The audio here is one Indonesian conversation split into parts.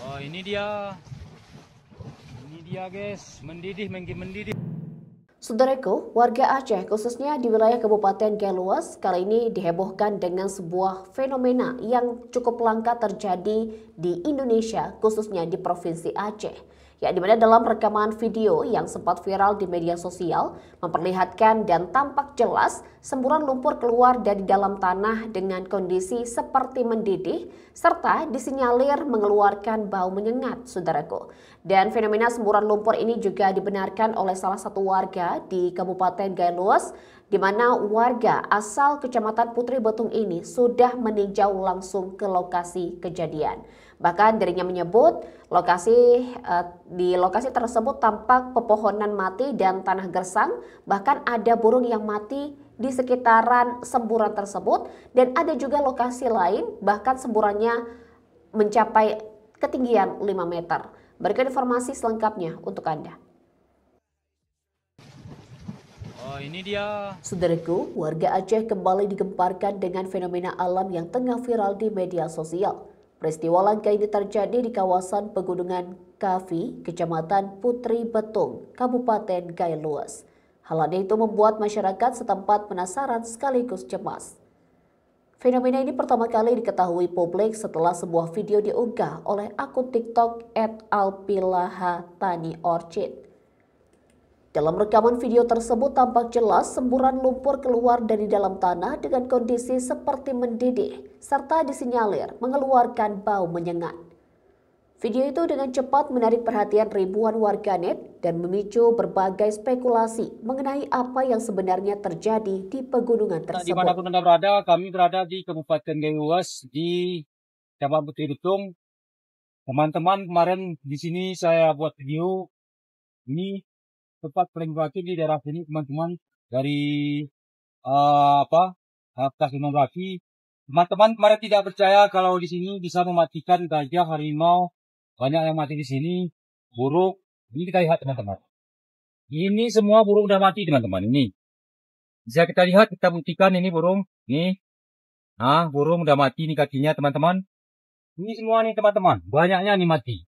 Oh, ini dia guys, mendidih. Saudaraku, warga Aceh khususnya di wilayah Kabupaten Galuas kali ini dihebohkan dengan sebuah fenomena yang cukup langka terjadi di Indonesia khususnya di Provinsi Aceh. Ya, di mana dalam rekaman video yang sempat viral di media sosial memperlihatkan dan tampak jelas semburan lumpur keluar dari dalam tanah dengan kondisi seperti mendidih serta disinyalir mengeluarkan bau menyengat, saudaraku. Dan fenomena semburan lumpur ini juga dibenarkan oleh salah satu warga di Kabupaten Galuas, di mana warga asal Kecamatan Putri Betung ini sudah meninjau langsung ke lokasi kejadian. Bahkan dirinya menyebut di lokasi tersebut tampak pepohonan mati dan tanah gersang, bahkan ada burung yang mati di sekitaran semburan tersebut dan ada juga lokasi lain bahkan semburannya mencapai ketinggian 5 meter. Berikut informasi selengkapnya untuk Anda. Oh, ini dia. Saudaraku, warga Aceh kembali digemparkan dengan fenomena alam yang tengah viral di media sosial. Peristiwa langka ini terjadi di kawasan Pegunungan Kafi, Kecamatan Putri Betung, Kabupaten Galuas. Hal itu membuat masyarakat setempat penasaran sekaligus cemas. Fenomena ini pertama kali diketahui publik setelah sebuah video diunggah oleh akun TikTok @alpilahataniorchid. Dalam rekaman video tersebut tampak jelas semburan lumpur keluar dari dalam tanah dengan kondisi seperti mendidih, serta disinyalir mengeluarkan bau menyengat. Video itu dengan cepat menarik perhatian ribuan warganet dan memicu berbagai spekulasi mengenai apa yang sebenarnya terjadi di pegunungan tersebut. Dimanapun Anda berada, kami berada di Kabupaten Galuas di Kecamatan Putri Betung. Teman-teman, kemarin di sini saya buat video ini tempat paling berakhir di daerah sini, teman-teman, dari atas Gunung Laki. Teman-teman kemarin tidak percaya kalau di sini bisa mematikan gajah, harimau, banyak yang mati di sini, burung. Ini kita lihat teman-teman. Ini semua burung udah mati teman-teman. Ini bisa kita lihat, kita buktikan ini burung. Nih, burung udah mati nih kakinya teman-teman. Ini semua nih teman-teman, banyaknya nih mati.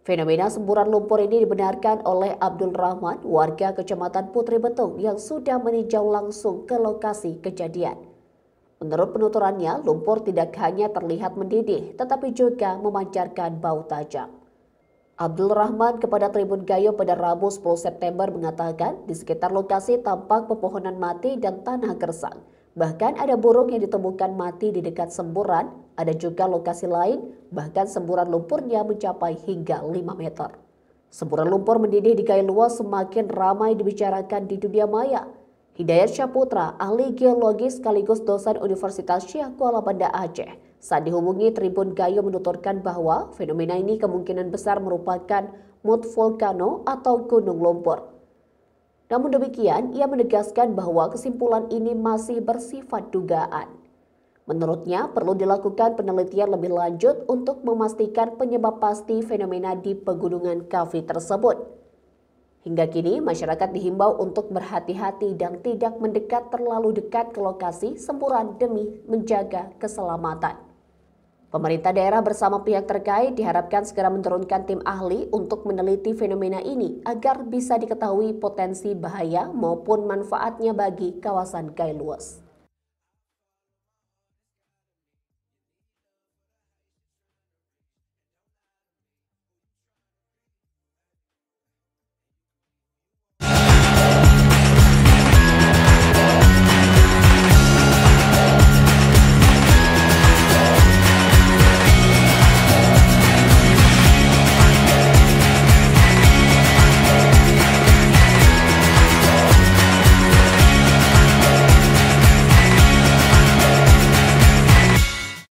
Fenomena semburan lumpur ini dibenarkan oleh Abdul Rahman, warga Kecamatan Putri Betung yang sudah meninjau langsung ke lokasi kejadian. Menurut penuturannya, lumpur tidak hanya terlihat mendidih, tetapi juga memancarkan bau tajam. Abdul Rahman kepada Tribun Gayo pada Rabu 10 September mengatakan di sekitar lokasi tampak pepohonan mati dan tanah gersang. Bahkan ada burung yang ditemukan mati di dekat semburan, ada juga lokasi lain, bahkan semburan lumpurnya mencapai hingga 5 meter. Semburan lumpur mendidih di Galuas semakin ramai dibicarakan di dunia maya. Hidayat Syaputra, ahli geologi sekaligus dosen Universitas Syekh Kuala Banda Aceh, saat dihubungi Tribun Gayo menuturkan bahwa fenomena ini kemungkinan besar merupakan mud volcano atau gunung lumpur. Namun demikian, ia menegaskan bahwa kesimpulan ini masih bersifat dugaan. Menurutnya, perlu dilakukan penelitian lebih lanjut untuk memastikan penyebab pasti fenomena di pegunungan Kafi tersebut. Hingga kini, masyarakat dihimbau untuk berhati-hati dan tidak mendekat terlalu dekat ke lokasi semburan demi menjaga keselamatan. Pemerintah daerah bersama pihak terkait diharapkan segera menurunkan tim ahli untuk meneliti fenomena ini agar bisa diketahui potensi bahaya maupun manfaatnya bagi kawasan Galuas.